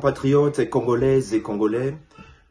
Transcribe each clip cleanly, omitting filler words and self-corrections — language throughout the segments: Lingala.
compatriotes congolaises et congolais,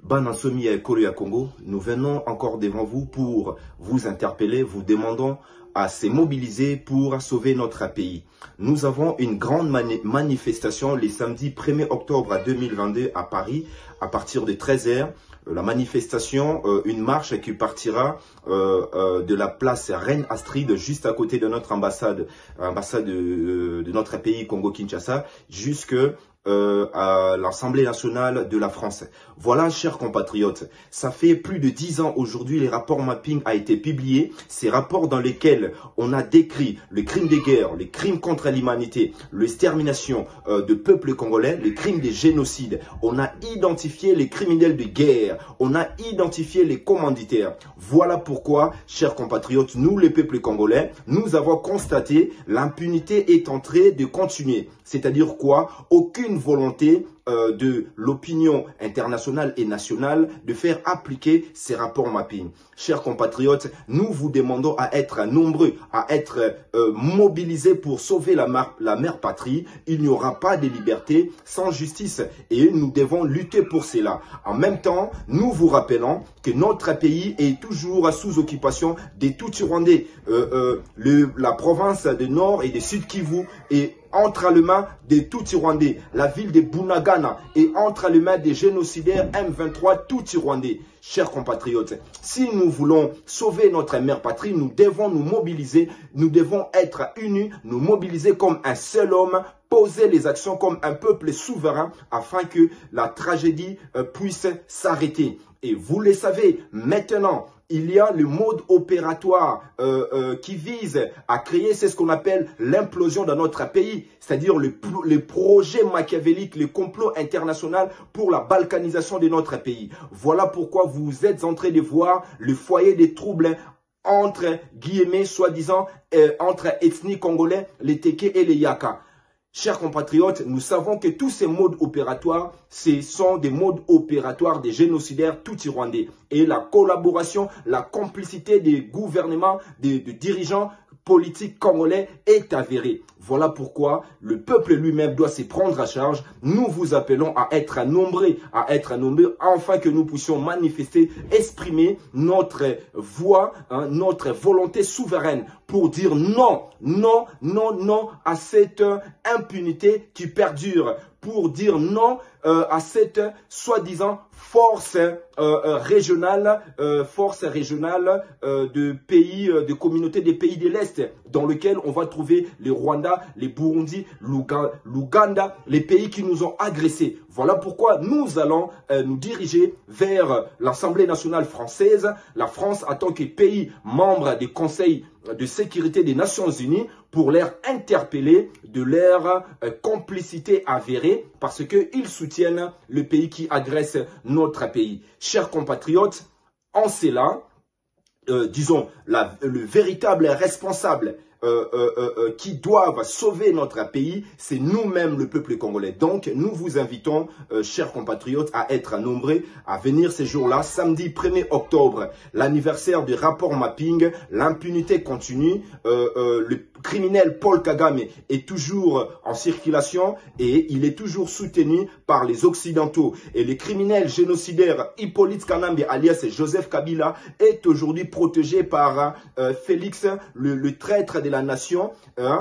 Banansomi et Korea Congo, nous venons encore devant vous pour vous interpeller, vous demandons à se mobiliser pour sauver notre pays. Nous avons une grande manifestation le samedi 1er octobre 2022 à Paris à partir de 13 h. La manifestation, une marche qui partira de la place Reine Astrid, juste à côté de notre ambassade de notre pays Congo-Kinshasa, jusque à l'Assemblée nationale de la France. Voilà, chers compatriotes, ça fait plus de 10 ans aujourd'hui, les rapports mapping a été publié. Ces rapports dans lesquels on a décrit le crime de guerre, les crimes contre l'humanité, l'extermination de peuples congolais, les crimes de génocide. On a identifié les criminels de guerre, on a identifié les commanditaires. Voilà pourquoi, chers compatriotes, nous, les peuples congolais, nous avons constaté l'impunité est en train de continuer. C'est-à-dire quoi? Aucune volonté de l'opinion internationale et nationale de faire appliquer ces rapports mapping. Chers compatriotes, nous vous demandons à être nombreux, à être mobilisés pour sauver la mère patrie. Il n'y aura pas de liberté sans justice et nous devons lutter pour cela. En même temps, nous vous rappelons que notre pays est toujours sous occupation des Tutsi-Rwandais. La province de Nord et de Sud Kivu est entre les mains des Tutsi-Rwandais. La ville de Bunagana est entre les mains des génocidaires M23 Tutsi-Rwandais. Chers compatriotes, si nous voulons sauver notre mère patrie, nous devons nous mobiliser, nous devons être unis, nous mobiliser comme un seul homme, poser les actions comme un peuple souverain afin que la tragédie puisse s'arrêter. Et vous le savez, maintenant, il y a le mode opératoire qui vise à créer, c'est ce qu'on appelle l'implosion dans notre pays, c'est-à-dire le projet machiavélique, le complot international pour la balkanisation de notre pays. Voilà pourquoi vous êtes en train de voir le foyer des troubles entre guillemets, soi-disant, entre ethnies congolais, les Téké et les Yaka. Chers compatriotes, nous savons que tous ces modes opératoires, ce sont des modes opératoires des génocidaires Tutsi-Rwandais. Et la collaboration, la complicité des gouvernements, des dirigeants politiques congolais est avérée. Voilà pourquoi le peuple lui-même doit se prendre à charge. Nous vous appelons à être nombreux, afin que nous puissions manifester, exprimer notre voix, notre volonté souveraine pour dire non, non, non, non à cette impunité qui perdure, pour dire non à cette soi-disant force régionale de pays, de communautés des pays de l'Est, dans lequel on va trouver les Rwanda, les Burundi, l'Ouganda, les pays qui nous ont agressés. Voilà pourquoi nous allons nous diriger vers l'Assemblée nationale française. La France, en tant que pays membre des conseils de sécurité des Nations Unies, pour leur interpeller de leur complicité avérée parce qu'ils soutiennent le pays qui agresse notre pays. Chers compatriotes, en cela, disons, le véritable responsable qui doivent sauver notre pays, c'est nous-mêmes le peuple congolais. Donc, nous vous invitons, chers compatriotes, à être nombreux, à venir ces jours-là, samedi 1er octobre, l'anniversaire du rapport mapping, l'impunité continue, le criminel Paul Kagame est toujours en circulation et il est toujours soutenu par les Occidentaux. Et le criminel génocidaire Hippolyte Kanambe, alias Joseph Kabila, est aujourd'hui protégé par Félix, le traître de la nation.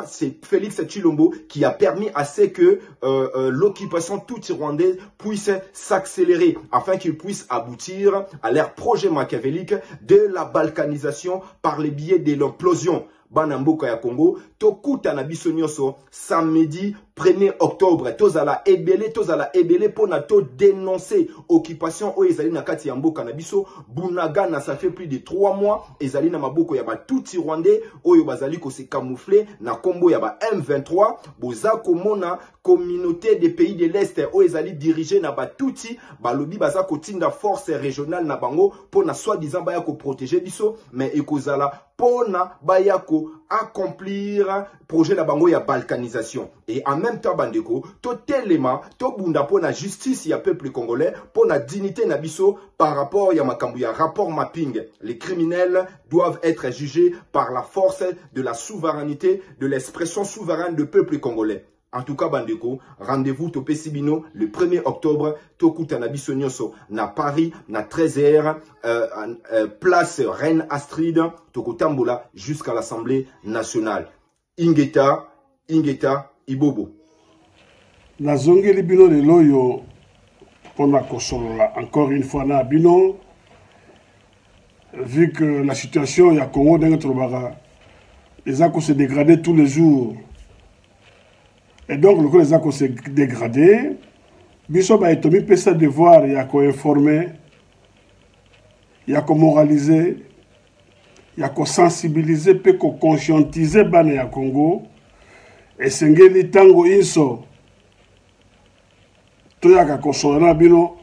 C'est Félix Tshilombo qui a permis à ce que l'occupation tutsi-rwandaise puisse s'accélérer afin qu'il puisse aboutir à leur projet machiavélique de la balkanisation par le biais de l'implosion. Banamboka ya Congo, tokuta na biso nyonso samedi 1er octobre, tozala ebele pona to dénoncer occupation o ezali na kati ya mboka na biso. Bunagana, ça fait plus de 3 mois, ezali na maboko ya ba Tutsi-Rwandais oyo bazali ko se camoufler na kombo ya ba M23, boza komona communauté des pays de l'Est oyo ezali dirigé na ba Tutsi, balobi baza kotinda force régionale na bango pona soi-disant baya ko protéger biso, mais ekozala pona baya ko accomplir projet na bango ya balkanisation. Et en même temps, bandeko, to telema, to bunda pona justice ya peuple congolais, pona dignité na biso par rapport ya makambu ya rapport mapping. Les criminels doivent être jugés par la force de la souveraineté, de l'expression souveraine du peuple congolais. En tout cas, Bandeko, rendez-vous Topé Sibino le 1er octobre, Tokuta Nabiso Nyonso, na Paris, na 13h, place Reine Astrid, Tokotambola, jusqu'à l'Assemblée nationale. Ingeta, Ibobo. Na zongeli bino de loyo, on a kosolola encore une fois na bino, vu que la situation ya Congo dans notre bara, les accords se dégrader tous les jours. Et donc, le les accords se dégradé, Bishop a été mis ça devoir, il y a qu'à informer, il y a qu'à moraliser, il y a qu'à sensibiliser, puis qu'à conscientiser Bane ya Congo, et Sengeli Tango Inso, tout y a qu'à consommer bino,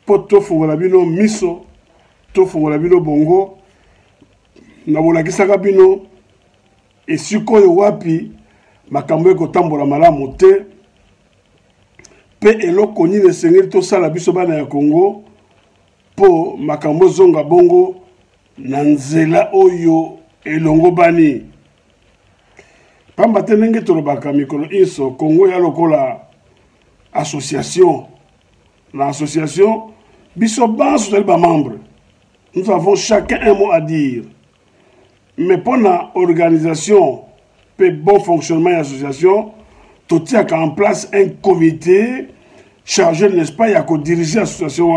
pour tout faire bino miso, tout faire bino bongo, na bola kisaka bino, et suko yo wapi, makambo ekotambola malamu te pe eloko nini esengeli tosala biso bana ya Congo po makambo zonga bongo na nzela oyo elongo bani pamba te ndenge tolobaka mikolo inso Congo ya lokola association na association biso banso tozali bamembre, nous avons chacun un mot à dire, mais pour la organisation pour bon fonctionnement de l'association, tout y a en place un comité chargé, n'est-ce pas, il y a qu'à diriger l'association,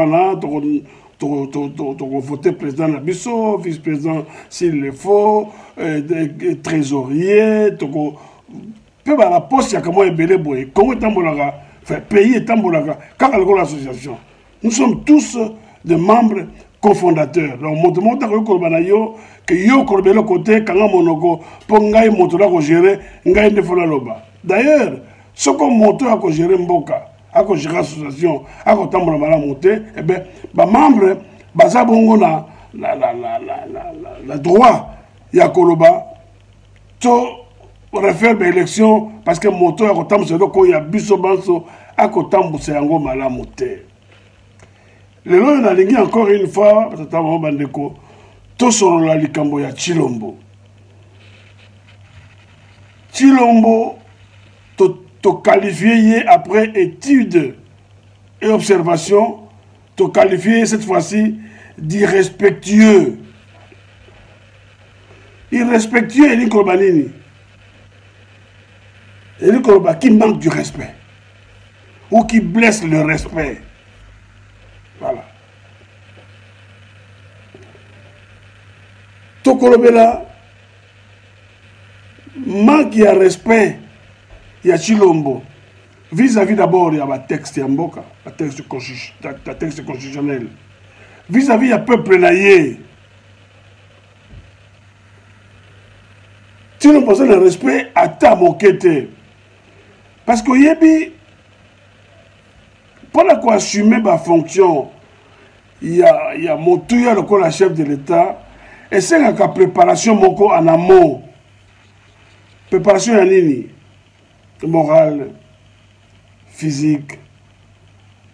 voter président Nabiso, vice-président s'il le faut, trésorier, peu à la poste, il y a comment ébélé boy. Comment est-ce enfin, pays est tambolaka, car l'association. Nous sommes tous des membres cofondateur. Donc, monte que yo korbelo côté kanga monoko pour ngai moto la ko gérer ngai ne fola loba. D'ailleurs, ce qu'on moto a ko gérer mboka, a ko gérer association, a ko tambola mala monter, eh ben ba membre baza bongo na la droit ya koloba to refaire des élections parce que moto a ko tambola ko ya biso banso a ko tambola yango mala monter. Le long a lingi encore une fois, tata Bandeko, tout sur la likambo ya Chilombo. Chilombo, to qualifié après études et observations, to qualifié cette fois-ci d'irrespectueux. Irrespectueux, Eli Kolobanini. Eli Koloba qui manque du respect ou qui blesse le respect. Voilà. Tokolobela manque de respect ya Chilombo vis-à-vis d'abord il y a un texte ya mboka, un texte constitutionnel, vis-à-vis ya peuple naïe. Tu ne poses le respect à ta moquette parce que yebi pour la assumer ma fonction, il y a Moutouya, le chef de l'État, et c'est la préparation moko en amont. Préparation en nini, morale, physique,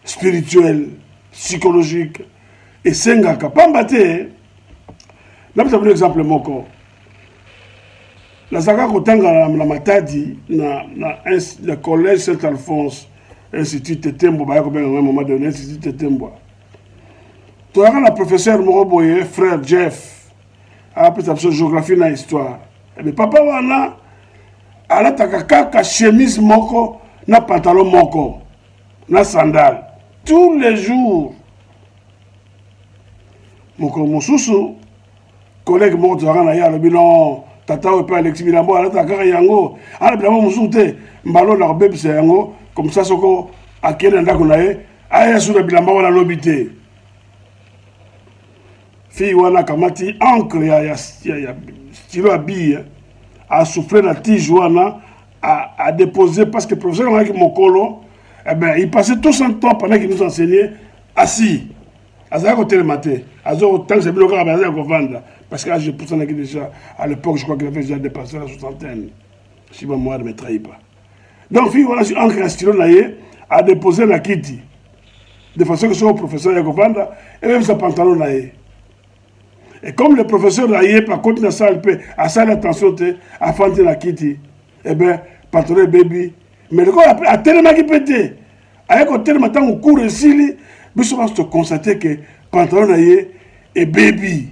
spirituelle, psychologique, et c'est la pambate. Là, vous avez un exemple moko. La Zaka Kotanga la Matadi, le collège Saint-Alphonse, Institut Tetembo, à un moment donné, Institut Tetembo. Tu as le professeur Moroboye, frère Jeff, après sa géographie dans l'histoire. Mais papa, wana, ala takaka chemise moko, na pantalon moko, na sandal. Tous les jours. Mon sous collègue moko, tu as le bilan, tata ou pas Alexis Bilambo, ala takaka yango, ala bilambo moussoute, mbalo na bébé c'est yango. Comme ça, soko akene ndako na ye aya sura bilamba wana lobité fi wana kamati encre ya stylo à bille a soufflé la tige wana a déposé parce que le professeur Maki Mokolo eh ben il passait tout son temps pendant qu'il nous enseignait assis azaka ko télématé azo tant c'est bloqué à vendre parce que là je pousse déjà à l'époque je crois qu'il avait déjà dépassé la soixantaine si ma mémoire ne me trahit pas. Donc, il voilà sur un stylo a déposé la kitty de façon que soit le professeur Yagovanda et même sa pantalon naïe. Et comme le professeur naïe, par contre, à ça attention à faire la kitty, eh bien, pantalon baby, Mais le corps a tellement qui pété. Avec un tellement temps au cours ici, je pense constater que pantalon est baby.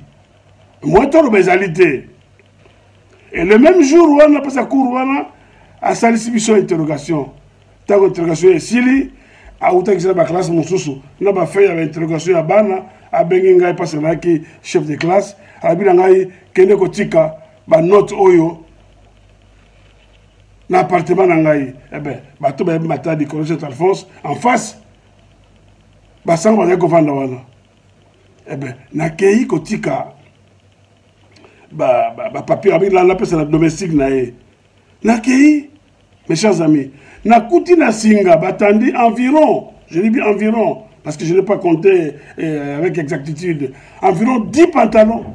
Moi, tout le basalité. Et le même jour où on a passé à cours, on a sali sur interrogation. Tant interrogation est ici, à où tu as la classe, mon sous-sous. On a fait une interrogation à Bana, à Benginga, parce qu'on a qui chef de classe, à Bilangaï, Kende Kotika, ba note Oyo. L'appartement nangai eh ben bato ba mata di collège Alphonse en face ba sang ba ko vanda wana eh ben na kei kotika ba papier avec la personne domestique na kei mes chers amis na kuti na singa batandi environ je dis bien environ parce que je n'ai pas compté avec exactitude environ 10 pantalons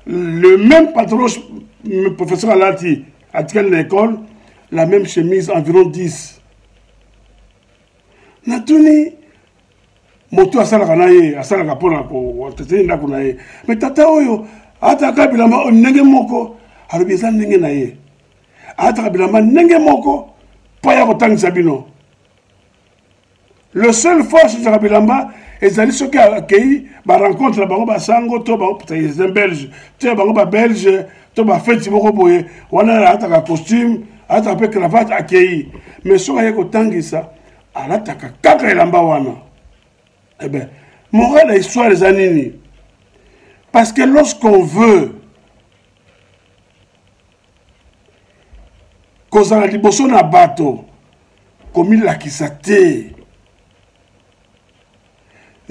le même pantalon professeur Alati à quelle école, la même chemise, environ 10. Natuni, moto asala kanaye, asala kapona ko, teteni ndako naye. Mais tata oyo, ata kabilama nenge moko, alobisa nenge naye. Ata kabilama nenge moko, paya ko tangisa bino. Le seul force de Kabilamba, ezali ceux qui accueilli ba rencontre bango ba sango to ba c'est un belge to bango ba belge to ba fête moko boye wana ataka costume ataka cravate accueilli mais soka yeko tangisa alataka kaka elamba wana eh ben morale histoire les anini parce que lorsqu'on veut kozala liboso na bato komi lakisa te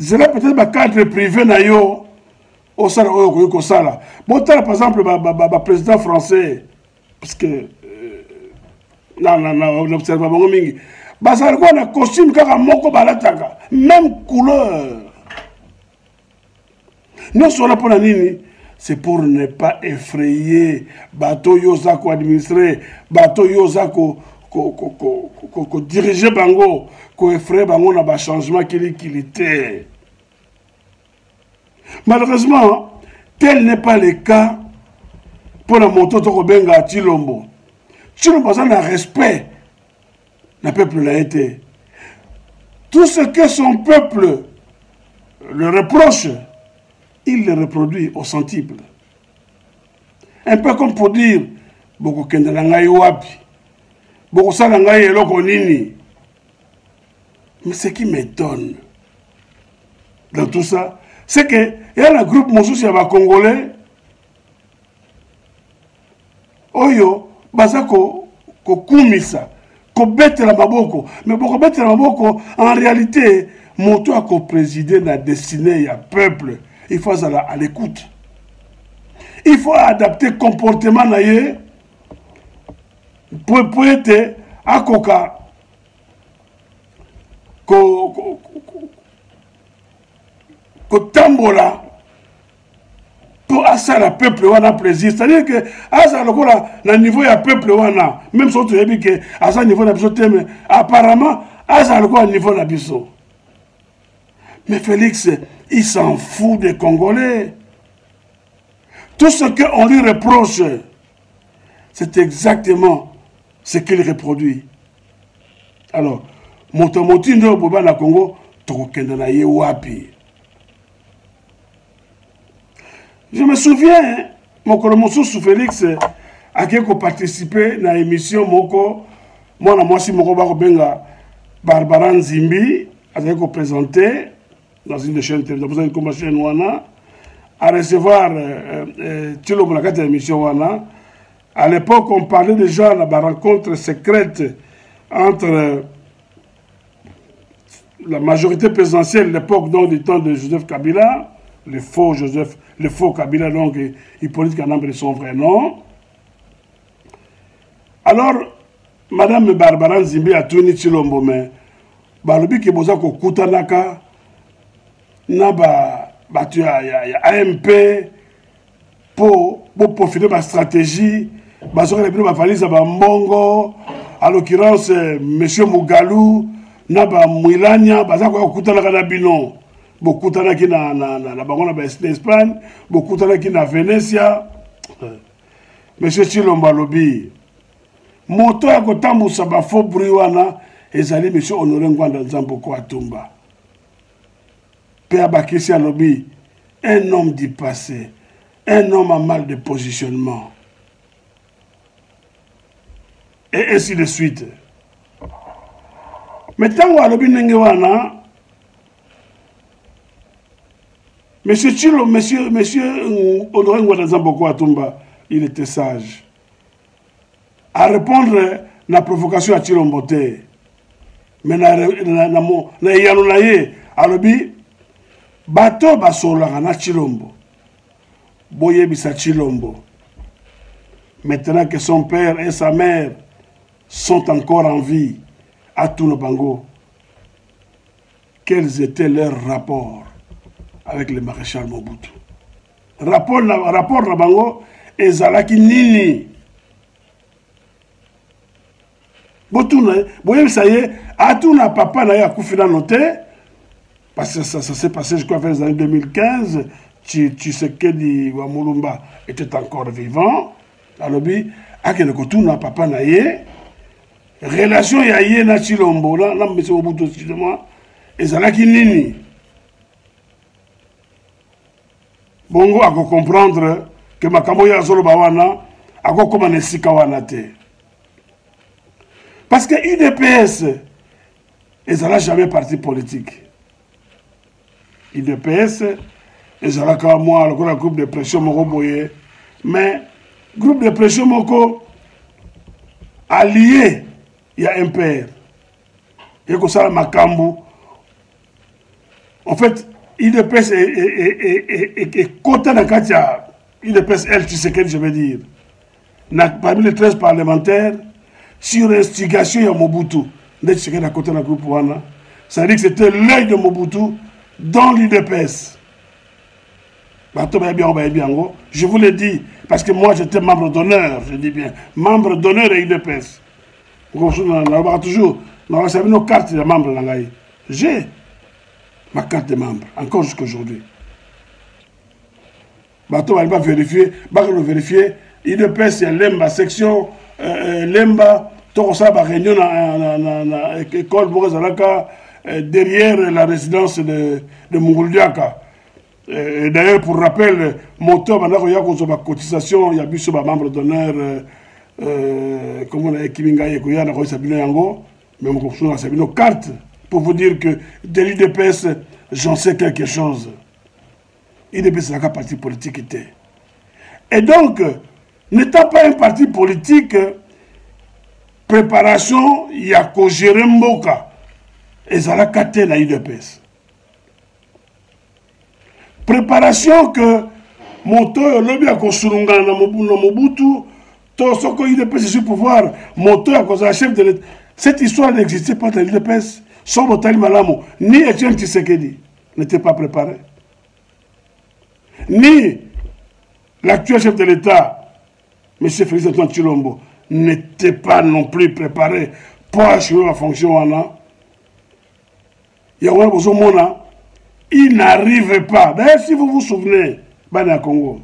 c'est peut-être un cadre privé nayo au sala au sala. Bon, par exemple, le président français, parce que on observe pas mingi. Basal quoi na costume kaka moko balataka, même couleur. Nous sommes là pour la nini, c'est pour ne pas effrayer bateau yosako administré, bateau yosako ko diriger bango, ko effrayer bango na ba changement qu'il était. Malheureusement, tel n'est pas le cas pour la moto to benga à Chilombo. Chilombo a un respect, le peuple l'a été. Tout ce que son peuple le reproche, il le reproduit au centuple. Un peu comme pour dire, beaucoup kendanangai wapi, beaucoup salangai eloko nini. Mais ce qui m'étonne dans tout ça, c'est que il y a un groupe Moussous Yaba Congolais, Oyo, Bazako, Kokumisa, Kobete la Maboko. Mais pour Kobete la Maboko, en réalité, Moto a co-présidé la destinée à peuple. Il faut aller à l'écoute. Il faut adapter le comportement naïe pour être à Koka. Tambola pour asa la peuple wana plaisir, c'est-à-dire que asa le niveau ya peuple wana même si tu dis que asa niveau na biso teme apparemment asa le niveau na biso. Mais Félix, il s'en fout des Congolais. Tout ce qu'on lui reproche, c'est exactement ce qu'il reproduit. Alors, motomoti ndo boba na Congo tokokenda na ye wapi. Je me souviens, mon colomoso sous Félix a participé à l'émission Moko, moi si Moko Barobenga, Barbara Nzimbi, a présenté dans une chaîne télévision comme chaîne Wana, à recevoir Tilo Monakata émission Wana. À l'époque, on parlait déjà de la rencontre secrète entre la majorité présidentielle de l'époque, donc du temps de Joseph Kabila, le faux Kabila, donc Hippolyte Kanambe de son vrai nom. Alors, Madame Barbara Nzimbi a tourné Chilombo, mais Balobi qui bosa ko kutanaka na tu ya AMP pour profiter de la stratégie, basoka les valise à Mbongo, à l'occurrence Monsieur Mugalou, na ba Mwilanya, baza ko kutanaka na bino. Beaucoup de qui na bango na Espagne, beaucoup de qui na Venetia. Monsieur Chilombo lobi, moto ya kotambusa ba faux bruit wana ezali monsieur Honoré Ngwanda Nzamboko Atumba Père Bakissi alobi un homme du passé, un homme à mal de positionnement et ainsi de suite. Mais tant que alobi ndenge wana monsieur Honoré Ngwanda Nzamboko Atumba, il était sage à répondre à la provocation à Chilombo te. Mais na yano na ye alobi bato basolaka na Chilombo boyebisa Chilombo maintenant que son père et sa mère sont encore en vie à tout le bango, quels étaient leurs rapports avec le maréchal Mobutu? Rapport na bango ezalaki nini? Ça y est, à tout n'a papa n'a ya koufina noté, parce que ça s'est passé, je crois, vers les années 2015. Tshisekedi Wamulumba était encore vivant. Alors, à quel côté n'a papa n'a yé, relation ya yé na Chilombo, là, monsieur Mobutu, excusez-moi, et ça là qui nini. Bongo, à comprendre que Makambo ya Zolo Bawana, à quoi comme un Sikawana te. Parce que l'UDPS, ils n'ont jamais parti politique. l'UDPS, ils ont quand moi, le groupe de pression, mais le groupe de pression, allié, il y a un père. Il y a comme ça, Makambu. En fait, l'UDPS est côté de Katia. l'UDPS, elle, tu sais quel je veux dire. Parmi les 13 parlementaires, sur instigation de Mobutu, ça veut dire que c'était l'œil de Mobutu dans l'UDPS. Je vous l'ai dit, parce que moi j'étais membre d'honneur, je dis bien, membre d'honneur de l'UDPS. On a toujours nos cartes de membre. J'ai ma carte de membre, encore jusqu'à aujourd'hui. On va vérifier, l'UDPS, c'est l'EMBA, section l'EMBA, tout ça va réunion dans l'école derrière la résidence de Munguldiaka. D'ailleurs, pour rappel, moto, il y a une cotisation, il y a eu membre d'honneur, comme on a Kiminga et Koya, mais on a nos cartes pour vous dire que de l'UDPS, j'en sais quelque chose. L'UDPS, c'est la parti politique. Et donc, n'étant pas un parti politique, préparation, il y a qu'au gérer Mboka. Et ça l'a caté la UDPS. Préparation que Moto, lobby à Kosurunga, Mobutu, tout ce que l'UDPS est sur pouvoir, Moto à cause de la chef de l'État. Cette histoire n'existait pas dans l'UDPS. Son Botali Malamo, ni Etienne Tshisekedi n'était pas préparé. Ni l'actuel chef de l'État, M. Félix Antoine Tshilombo, n'était pas non plus préparé pour assurer la fonction. Il n'arrivait pas. D'ailleurs, si vous vous souvenez, Bana Congo,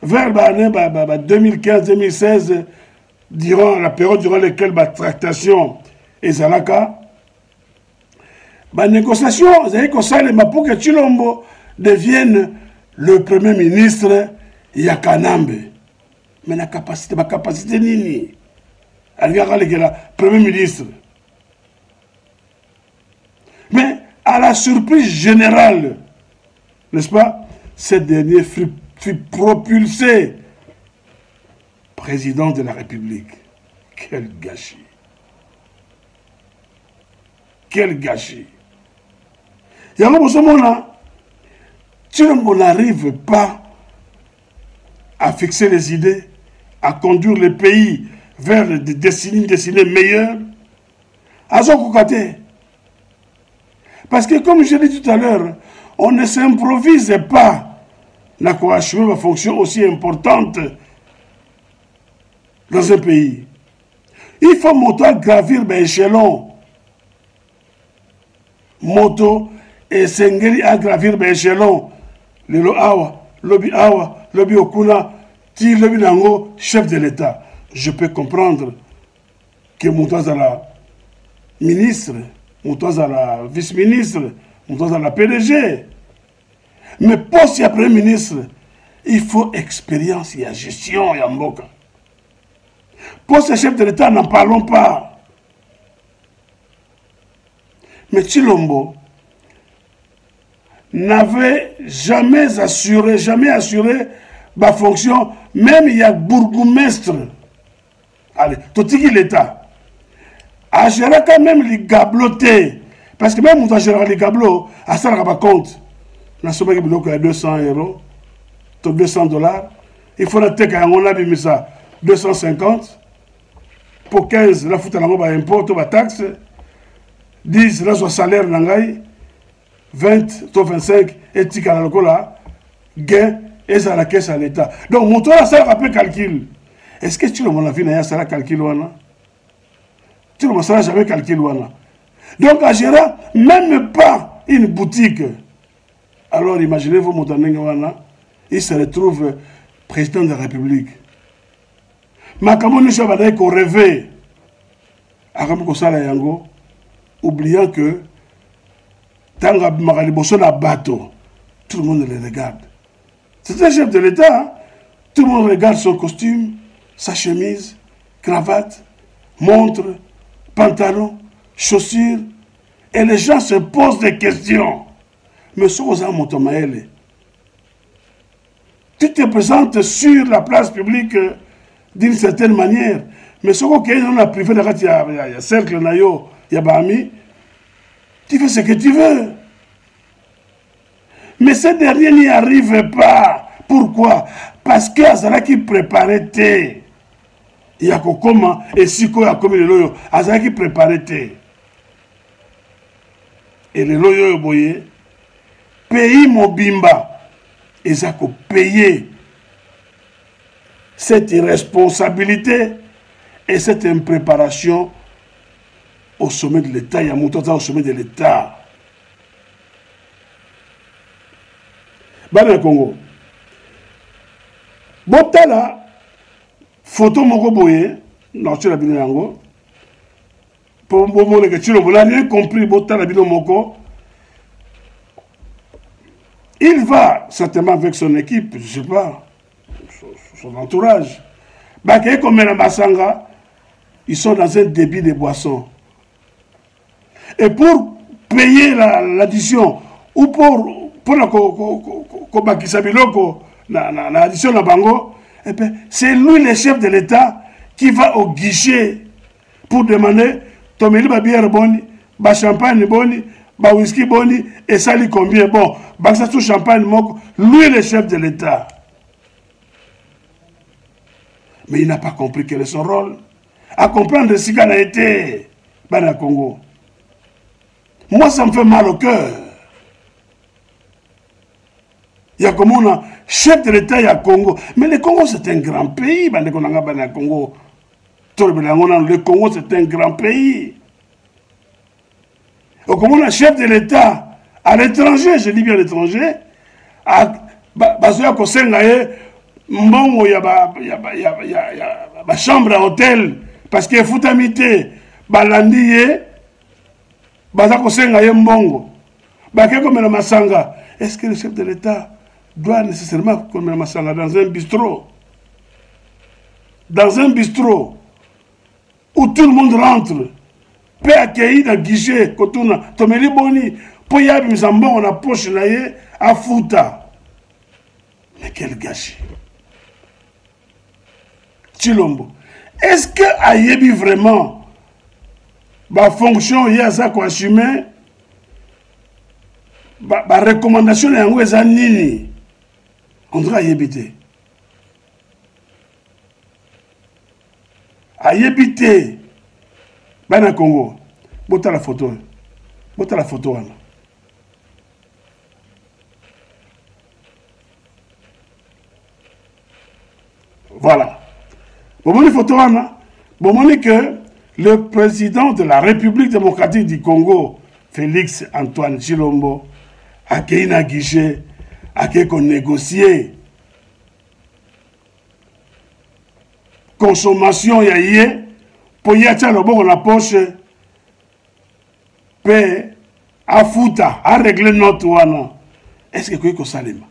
vers 2015-2016, durant la période durant laquelle la tractation et Zalaka, la négociation, pour que Tshilombo devienne le premier ministre Yakanambe. Mais la capacité nini. Elle est la premier ministre. Mais à la surprise générale, n'est-ce pas, ce dernier fut propulsé président de la République. Quel gâchis. Quel gâchis. Il y a un moment on n'arrive pas à fixer les idées, à conduire le pays vers des destinées meilleures. Parce que comme je l'ai dit tout à l'heure, on ne s'improvise pas dans une fonction aussi importante dans un pays. Il faut gravir l'échelon. Moto et Sengeli à gravir l'échelon. Le Awa, Lobby Okuna, Ti Lobby Nango, chef de l'État. je peux comprendre que Moutouazala ministre, Moutouazala vice-ministre, Moutouazala PDG. Mais poste ya premier ministre, il faut expérience et gestion et mboka. Poste chef de l'État, n'en parlons pas. Mais Tshilombo n'avait jamais assuré ma fonction, même il y a bourgmestre. Allez, tout l'État. A géré quand même les gablotés. Parce que même on a géré les gablots, à ça, on n'a pas compte. La somme est à 200 €, 200 $. Il faut noter qu'on a mis ça 250. Pour 15, la foute à la mob impôt, la taxe. 10, là, soit salaire, 20, 25, et tika la locola, gain, et ça la caisse à l'État. Donc, mon tour, ça rappelle calcul. Est-ce que tu le mon avis, ça la calcul, wana? Tu le mon ça jamais calcul, wana. Donc, à gérer, même pas une boutique. Alors, imaginez-vous, mon wana, il se retrouve président de la République. Mais comment nous sommes allés qu'on rêvait à Yango, oubliant que dans le bateau, tout le monde le regarde. C'est un chef de l'État. Hein? Tout le monde regarde son costume, sa chemise, cravate, montre, pantalon, chaussures. Et les gens se posent des questions. Mais ce que tu te présentes sur la place publique d'une certaine manière. Mais ce qu'on a privé, il y a cercle, il y a Bahami. Tu fais ce que tu veux. Mais ce dernier n'y arrive pas. Pourquoi? Parce que Azala qui préparait. Il y a comment et si quoi a commis le loyo. Azala qui préparait. Et le loyo boye. Pays Mobimba. Ils ont payé cette irresponsabilité et cette impréparation au sommet de l'État. Il y a monté au sommet de l'État. Bana Congo. Botala, photo moko boye, non, tu l'as bien yango. Pour moi, que tu l'as bien compris, Botala bino moko. Il va certainement avec son équipe, je ne sais pas, son entourage. Baké comme la Masanga, ils sont dans un débit de boissons. Et pour payer l'addition, ou pour l'addition de Bango, c'est lui le chef de l'État qui va au guichet pour demander Tomeli ba bière boni, ba champagne boni, ba whisky boni, et ça lui combien? Bon, ba ça tout champagne moko, lui le chef de l'État. Mais il n'a pas compris quel est son rôle. À comprendre ce qu'il a été dans le Congo. Moi, ça me fait mal au cœur. Il y a comme un chef de l'État, il y a Congo. Mais le Congo, c'est un grand pays. Le Congo, c'est un grand pays. Comme on a chef de l'État à l'étranger, je dis bien à l'étranger, mbongo ya ba chambre à hôtel parce que futamité balandiye baza kosenga ye mbongo bake comme la masanga. Est-ce que le chef de l'État doit nécessairement comme la masanga dans un bistrot où tout le monde rentre peut accueillir dans guichet kotuna tomeli boni po yabi mzambongo na poche na ye a futa? Mais quel gâchis! Tshilombo, est-ce que Ayebi vraiment ma fonction y a ça quoi assumer ma recommandation est en nini? On doit Ayebite. Ayebite. Bana Congo. Bota la photo. Bota la photo. Voilà. Bon, photo, bon, que le président de la République démocratique du Congo, Félix Antoine Tshilombo, a qu'il a guichet, a qu'il a négocié consommation ya ye pour y atia loboko na poche pe afuta a régler note wana. Est-ce que koyi ko salema?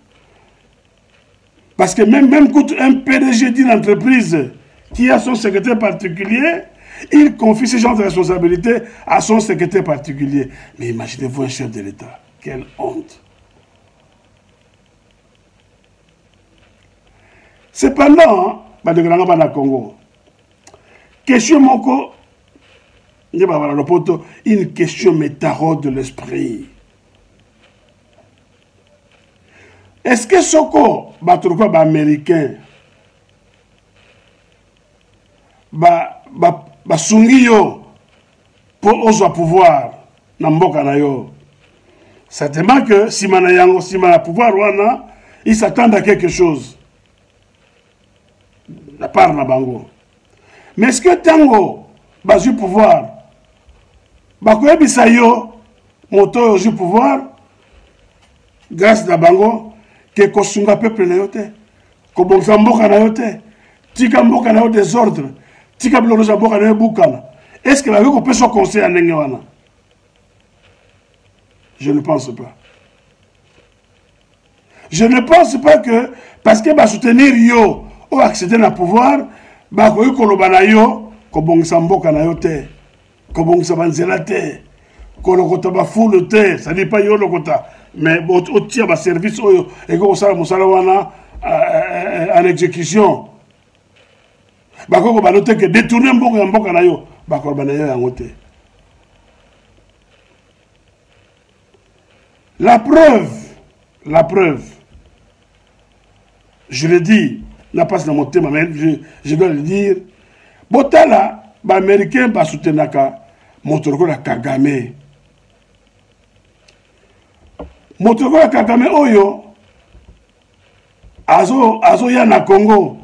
Parce que même quand un PDG d'une entreprise qui a son secrétaire particulier, il confie ce genre de responsabilité à son secrétaire particulier. Mais imaginez-vous un chef de l'État. Quelle honte. Cependant, dans Congo, question moko, une question me taraude de l'esprit. Est-ce que soko batruko ba américain ba sungi yo pour ozo pouvoir na mboka na yo? Certainement que si mana yango si mana pouvoir wana, il s'attend à quelque chose. La part na bango. Mais est-ce que tango bazu pouvoir ba ko ebisa yo moto yo pouvoir grâce na bango que kosunga peuple na yote, ko bonza mboka na yote, tika mboka na yo désordre, tika bloza mboka na yo bukana. Est-ce que la ko peut se conseiller en wana? Je ne pense pas. Je ne pense pas que parce que ba soutenir yo ou accéder na pouvoir, ba ko yikoloba na yo ko bonza mboka na yote, ko bonza banzela te, ko lokota ba foule te, ça dit pas yo lokota. Mais au tir de service et comme ça en exécution bako ba noter que détourner mboka na yo bako ba na yo yangote. La preuve je le dis n'a pas dans mon thème mais je dois le dire botala ba américain ba soutenaka motoroko la Kagame. Motokola Kagame oyo azo ya na Congo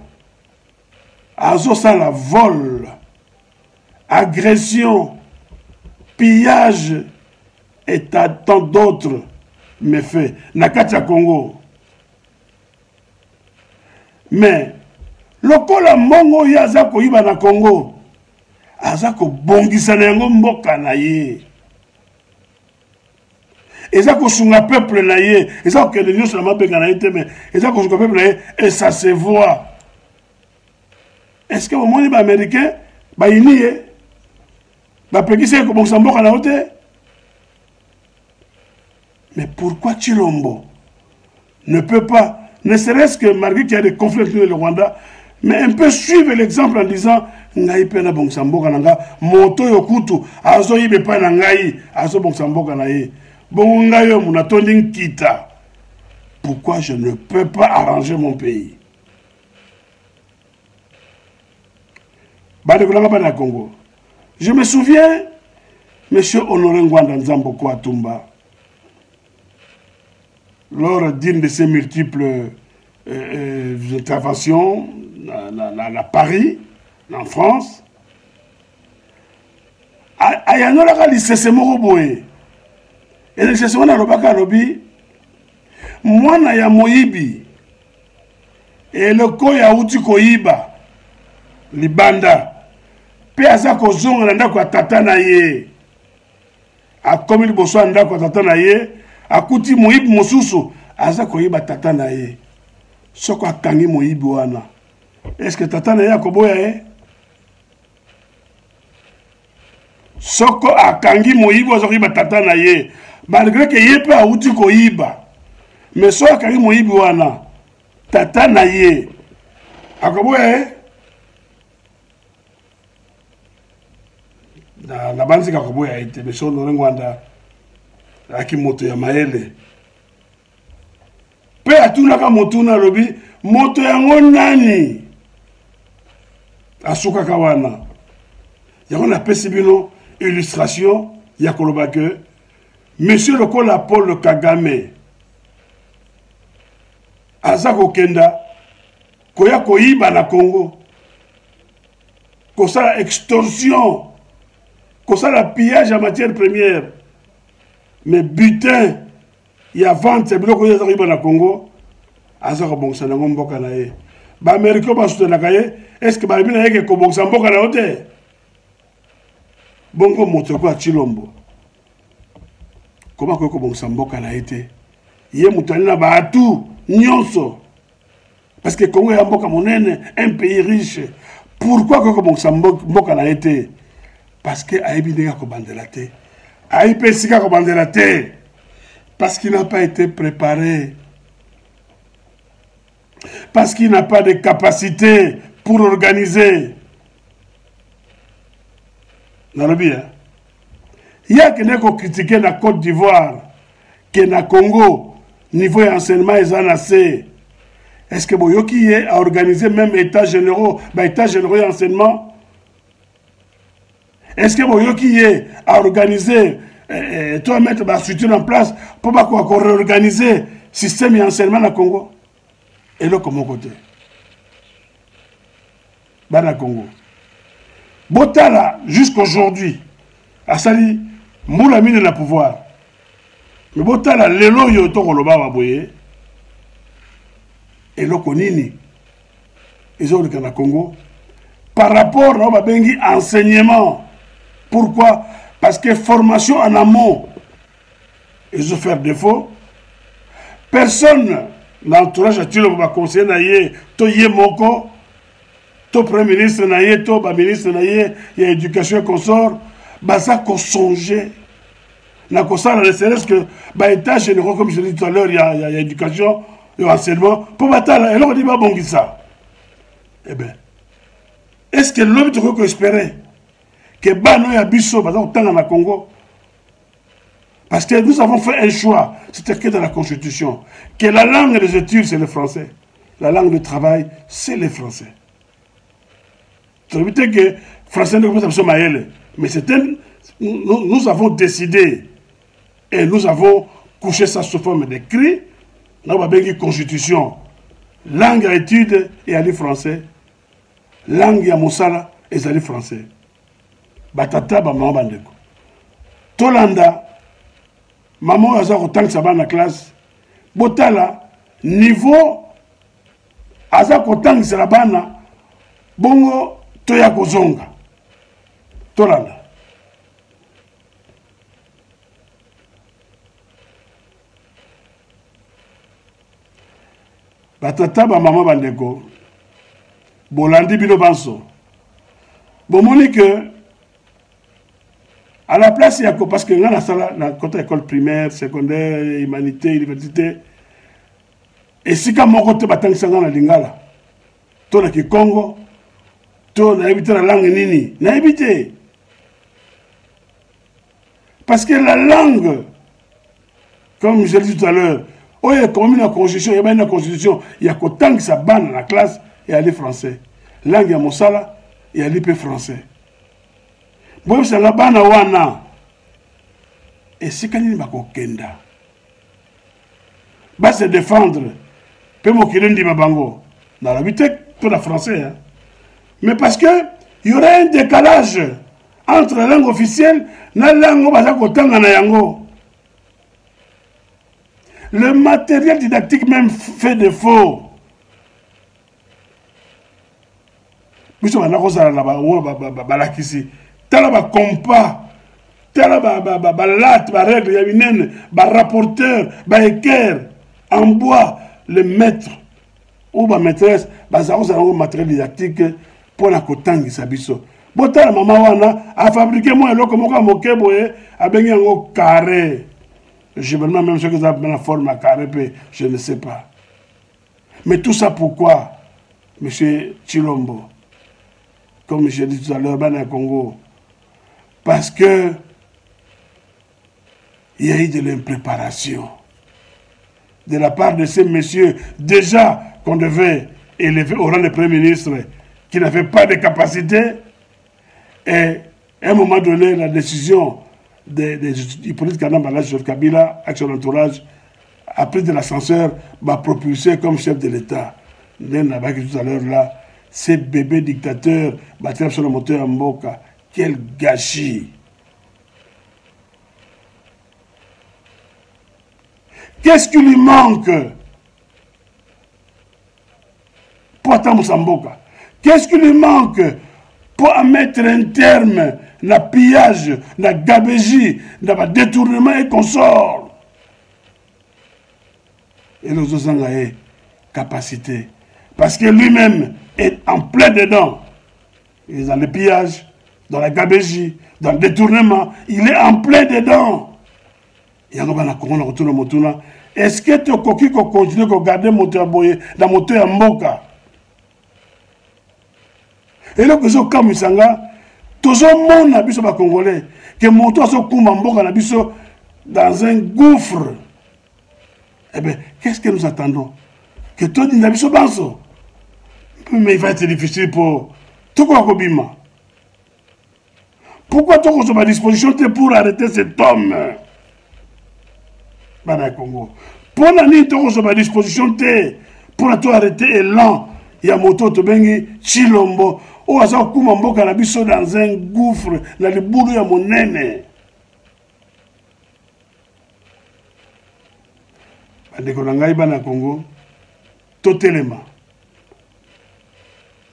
azo sala vol, agression, pillage et tant d'autres méfaits na kati ya Congo. Mais lokola mongo ya aza koyiba na Congo aza ko bongisa na yango mboka na ye. Et ça qu'on sunga peuple na ye, et ça que les gens sur la map na ye mais et ça qu'on sunga peuple na ye et ça se voit. Est-ce que au moins les américains ba ini ba pekise ko bon samboka na hote? Mais pourquoi Chilombo ne peut pas, ne serait-ce que malgré qu'il y a des conflits avec le Rwanda, mais un peu suivre l'exemple en disant ngai pe na bon samboka na nga moto yokutu azo yibe pa na ngai azo bon samboka na ye. Pourquoi je ne peux pas arranger mon pays? Je me souviens, M. Honoré Ngwanda Nzamboko Atumba, lors d'une de ses multiples interventions à Paris, en France, a yanolaka lisese moko boye. Et le chessement na lobaka lobi mwana ya moyibi et le koya uti koyiba libanda pe aza kozonga na ndako ya tata na ye akomi liboso ya ndako ya tata na ye akuti moyibi mosusu aza koyiba tata na ye soko akangi moyibi wana est-ce que tata na ye akoboya ye? Soko akangi moyibi aza koyiba tata na ye malgré que ye pe auti koyiba mais so akangi moyibi wana tata na ye akoboya na banzika akoboya ete mais so Honoré Ngwanda aki moto ya maele pe atunaka moto na lobi moto yango nani asukaka wana yango na pesi bino illustration ya koloba que Monsieur Lokola Paul Kagame aza kokenda koya koyiba na Congo kosala extorsion kosala pillage en matière première mais butin ya vente biloko ya koyiba na Congo aza kobongisa nango mboka na ye Américain va soutenir la est-ce que Balbina est que Koboksa Mboka na hote? Bongo Motoko à Chilombo. Comment Koboksa Mboka na été? Yé Moutanina ba tout nyonso. Parce que Congo est un pays riche. Pourquoi Koboksa Mboka na été? Parce que Aïbidega Kobandelate. Aïpesika Kobandelate. Parce qu'il n'a pas été préparé. Parce qu'il n'a pas de capacité pour organiser. Nalobi, il y a quelqu'un qui critique la Côte d'Ivoire, qui est na Congo, niveau d'enseignement est assez. Est-ce que Boyoki a organisé même états généraux et enseignement? Est-ce que Boyoki a organisé, toi mettre la structure en place pour réorganiser le système d'enseignement na Congo? Et là, comment côté? Bana Congo. Botala, jusqu'aujourd'hui, Asali, Moula mine la pouvoir. Mais Botala, lelo yoto koloba waboye. Et là, konini. Ils ont le Canada Congo. Par rapport à Babengi enseignement. Pourquoi? Parce que formation en amont, ils ont fait défaut. Personne. L'entourage a tué le conseiller naïe, to yé moko, to premier ministre naïe, to ba ministre naïe, il y a éducation consort, bah ça qu'on songeait. Na consort, c'est que bah état généraux comme je l'ai dit tout à l'heure, il y a éducation, il y a enseignement, pour bataille, et là on dit bah bon ça. Eh bien, est-ce que l'homme te peut espérer que bah non y a biso, bah dans le Congo? Parce que nous avons fait un choix, c'était écrit dans la Constitution, que la langue des études, c'est le français. La langue de travail, c'est le français. Ça veut dire que le français ne peut pas être mais nous avons décidé et nous avons couché ça sous forme d'écrit. Nous avons une Constitution. Langue à études et à l'île français. Langue à Moussala et à l'île français. Batata, maman bandeko. Tolanda. Maman aza kotang sa bana classe botala niveau aza kotang sa bana bongo toya kozonga tolanda batata ba maman bandeko bolandi bino banso bomoni que à la place, il y a parce que dans la côté école primaire, secondaire, humanité, université, et si quand mon côté batang sang dans la lingala, toi là qui Congo, toi là éviter la langue nini, n'a évité. Parce que la langue, comme je l'ai dit tout à l'heure, oh il y a comme une constitution, il y a une constitution, il y a qu'autant que ça banne dans la classe et à l'île français, langue à Moussala et à l'île français. Bon, c'est la bana wana. Et si kanini bako kenda. Ba se défendre. Pe mo kirendi babango. Dans la bitek, tout la français. Hein. Mais parce que il y aurait un décalage entre la langue officielle et la langue bazakotanga na yango. Le matériel didactique même fait défaut. Biso bana kozala na ba lakisi. Tala ba compas, tala ba lat, ba règle, ya binene, ba rapporteur, ba équerre, en bois, le maître ou ba maîtresse, ba zaroza un matériel didactique pour la kotangi sabiso. Bon tala maman wana a fabriqué moi eloko moko moke boye a bengi yango carré. Je me demande même ce que ça appelle la forme à carré, je ne sais pas. Mais tout ça pourquoi, monsieur Chilombo, comme je dit tout à l'heure, Bana Congo? Parce que il y a eu de l'impréparation de la part de ces messieurs déjà qu'on devait élever au rang de Premier ministre qui n'avaient pas de capacité et à un moment donné la décision du politique Kanamba sur Kabila avec son entourage a pris de l'ascenseur, m'a propulsé comme chef de l'État. Tout à l'heure là, ces bébés dictateurs battent sur le moteur en Mboka. Quel gâchis! Qu'est-ce qui lui manque pour attendre Samboka. Qu'est-ce qui lui manque pour mettre un terme na pillage, na gabégie, na détournement et consort? Et nous avons une capacité. Parce que lui-même est en plein dedans. Il est dans le pillage, dans la gabégie, dans le détournement. Il est en plein dedans. Est-ce que tu continues à garder moteur boye dans moteur mboka? Et là que je comme Misanga, tout le monde a biso ba congolais que moto so kumba mboka na biso dans un gouffre. Eh bien, qu'est-ce que nous attendons? Que toi dis na biso banso. Mais il va être difficile pour tout quoi kobima. Pourquoi tu as à disposition pour arrêter cet homme? Bana Congo. Pour la nuit, tu as à disposition pour arrêter l'élan. Il y a moto to bengi Chilombo. Ou à ça, Koumambo Kanabiso dans un gouffre, dans le boulot ya monene. Bandeko nangai bana Congo. Totelema.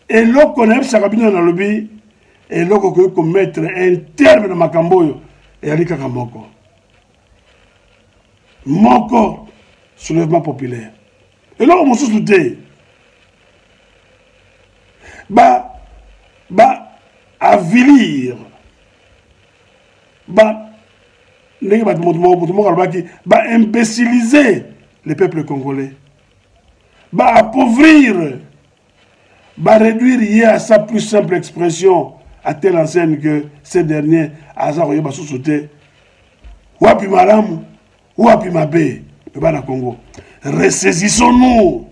Et l'autre qu'on a sakabina dans le lobby. Et l'autre qu'on peut mettre un terme dans Makamboyo. Et Alika Kamoko. Moko, soulèvement populaire. Et là, on se soutient. Avilir. Imbéciliser les peuples congolais. Appauvrir. Réduire hier à sa plus simple expression à telle enseigne que ces derniers, Azar Yoba sous-sauté. Wapi Maram. Wapi Mabé, le Bana Congo. Ressaisissons-nous.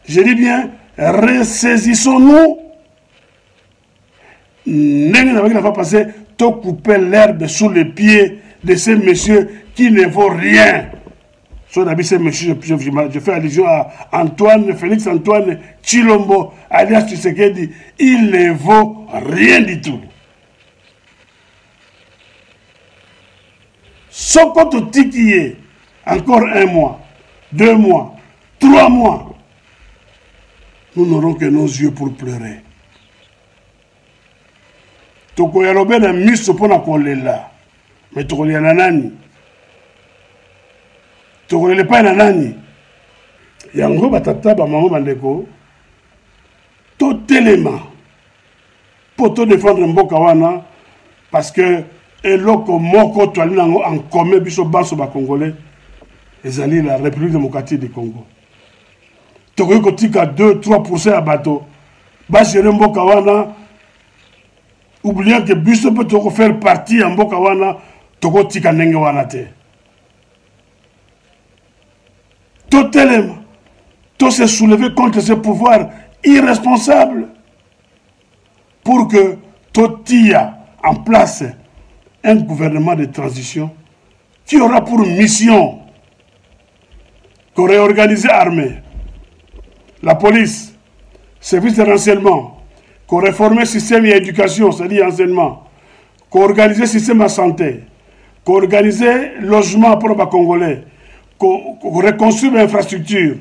Je dis bien, ressaisissons-nous. N'est-ce pas passer, tout couper l'herbe sous les pieds de ces messieurs qui ne vaut rien. Soit d'habitude, ces messieurs, je fais allusion à Antoine, Félix Antoine Chilombo, alias Tshisekedi, il ne vaut rien du tout. Sokoto Tikiye, encore 1 mois, 2 mois, 3 mois, nous n'aurons que nos yeux pour pleurer. Toko yalobe na miso pona kolela, mais toko yana nani? Toko yele pa na nani? Yango batata ba maman bandeko, to telema, pour te défendre mboka wana, parce que et loko moko to alinango en commun biso banso ba congolais ezali la République démocratique du Congo. Toko kotika 2-3% à bateau. Ba gérer mboka wana oubliant que biso peut toko faire partie en mboka wana toko tika ndenge wana te. Totalement to se soulever contre ce pouvoir irresponsable pour que totia en place un gouvernement de transition qui aura pour mission de réorganiser l'armée, la police, service de renseignement, de réformer le système d'éducation, c'est-à-dire enseignement, d'organiser le système de santé, d'organiser le logement pour les Congolais, de reconstruire l'infrastructure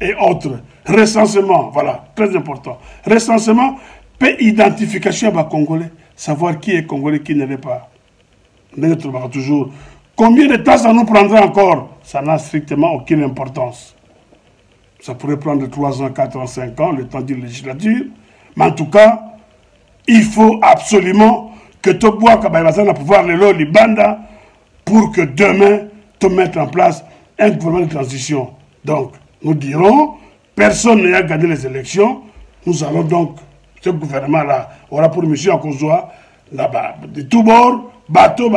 et autres. Recensement, voilà, très important. Recensement, paix, identification à Congolais, savoir qui est Congolais, qui ne l'est pas. Toujours. Combien de temps ça nous prendra encore? Ça n'a strictement aucune importance. Ça pourrait prendre 3 ans, 4 ans, 5 ans, le temps d'une législature. Mais en tout cas, il faut absolument que tu bois à pouvoir les banda pour que demain, tu mettes en place un gouvernement de transition. Donc, nous dirons, personne n'a gagné les élections. Nous allons donc, ce gouvernement-là aura pour mission à Kozoa, là-bas, de tous bords, bateau,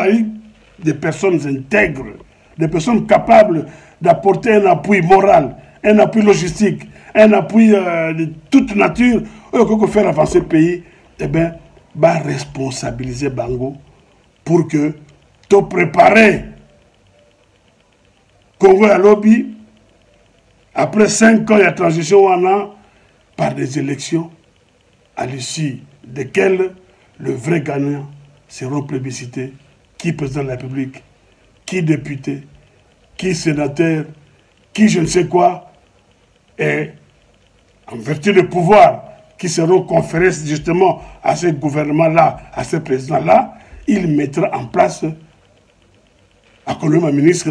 des personnes intègres, des personnes capables d'apporter un appui moral, un appui logistique, un appui de toute nature, pour faire avancer le pays, eh bien, responsabiliser Bango pour que tu prépares Congo à lobby, après 5 ans de transition, on a par des élections à l'issue desquelles le vrai gagnant seront plébiscités. Qui président de la République, qui député, qui sénateur, qui je ne sais quoi. Et en vertu des pouvoirs qui seront conférés justement à ce gouvernement-là, à ce président-là, il mettra en place, à Colombe, ministre,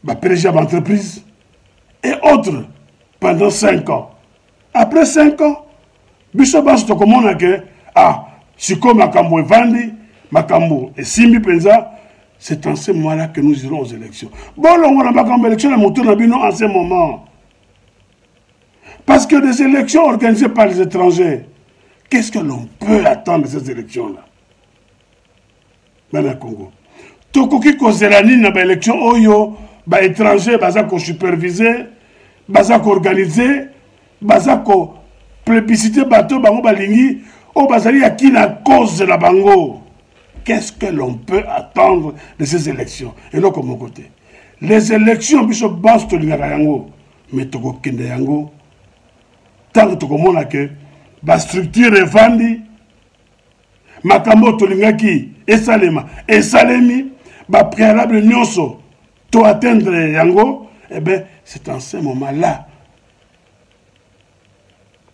PDG d'entreprise et autres pendant 5 ans. Après 5 ans, Bissobas to komona que siko makambo evandi, makambo et simbi penza, c'est en ce moment-là que nous irons aux élections. Bon, on a makambo élection en ce moment. Parce que des élections organisées par les étrangers, qu'est-ce que l'on peut attendre de ces élections-là? Dans le Congo. Tokoki kozelani na ba élection oyo, ba étranger baza ko superviser, baza ko organiser, baza ko plébisciter bateau bango balingi, o bazali ya ki na cause de la bango. Qu'est-ce que l'on peut attendre de ces élections? Et là, comme mon côté. Les élections, biso basto lingaka yango, mais toko kende yango. Tant que toko mona que ba structure evandi, makambo tolingaki esalema, esalemi, ba préalable nyonso to atteindre yango, eh bien, c'est en ce moment-là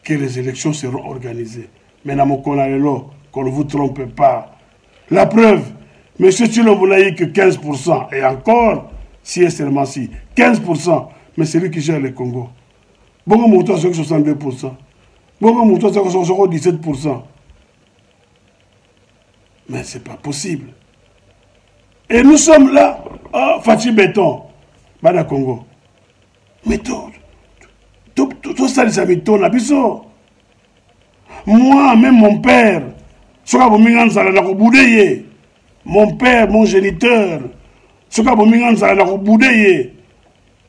que les élections seront organisées. Mais na mokonalelo, qu'on ne vous trompe pas. La preuve, M. Tshilombo n'a eu que 15%, et encore, si et seulement si, 15%, mais c'est lui qui gère le Congo. Bongo Mouto, c'est 62%. Bongo Mouto, c'est 17%. Mais ce n'est pas possible. Et nous sommes là, Fatih Béton, Bada Congo. Mais tout ça, les amis, moi, même mon père, mon père, mon géniteur,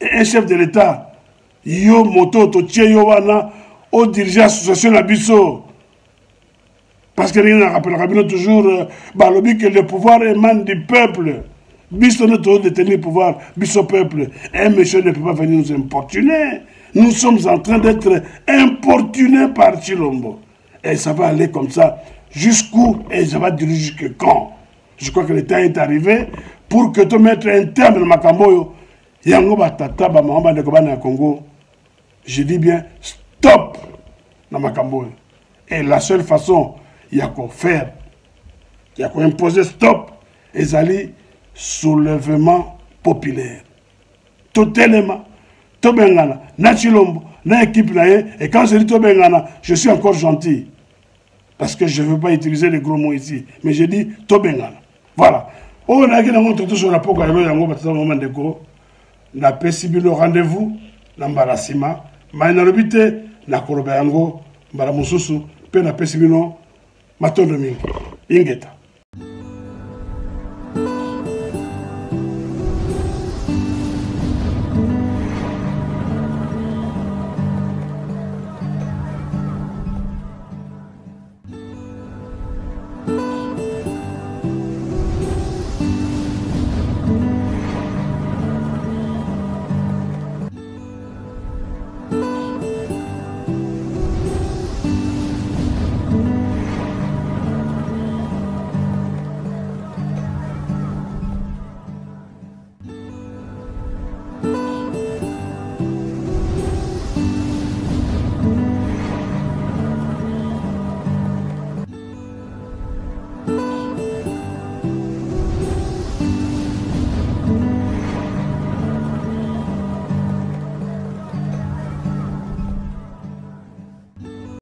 un chef de l'État, yo moto totie yo wana au dirigeant l'association la biso. Parce que rien rappellera toujours que le pouvoir émane du peuple. Biso notre détenir le pouvoir, biso peuple. Un monsieur ne peut pas venir nous importuner. Nous sommes en train d'être importunés par Tshilombo. Et ça va aller comme ça. Jusqu'où et ça va durer jusque quand? Je crois que le temps est arrivé pour que tu mettes un terme dans Makamboyo. Yango batata ba mamba de Kobana Congo. Je dis bien stop dans Makamboyo. Et la seule façon, il y a qu'à faire, il y a qu'à imposer stop. Et zali soulèvement populaire. Totalement. Tobengana, na Tshilombo, na équipe naé. Et quand je dis Tobengana, je suis encore gentil. Parce que je ne veux pas utiliser les gros mots ici. Mais je dis Tobengana. Voilà. On a tout sur la poka na pesibilo rendez-vous na mbarasima. Ma inalobite na koroba yango mbara mususu pe na pesibilo matondo mingi. Ingeta.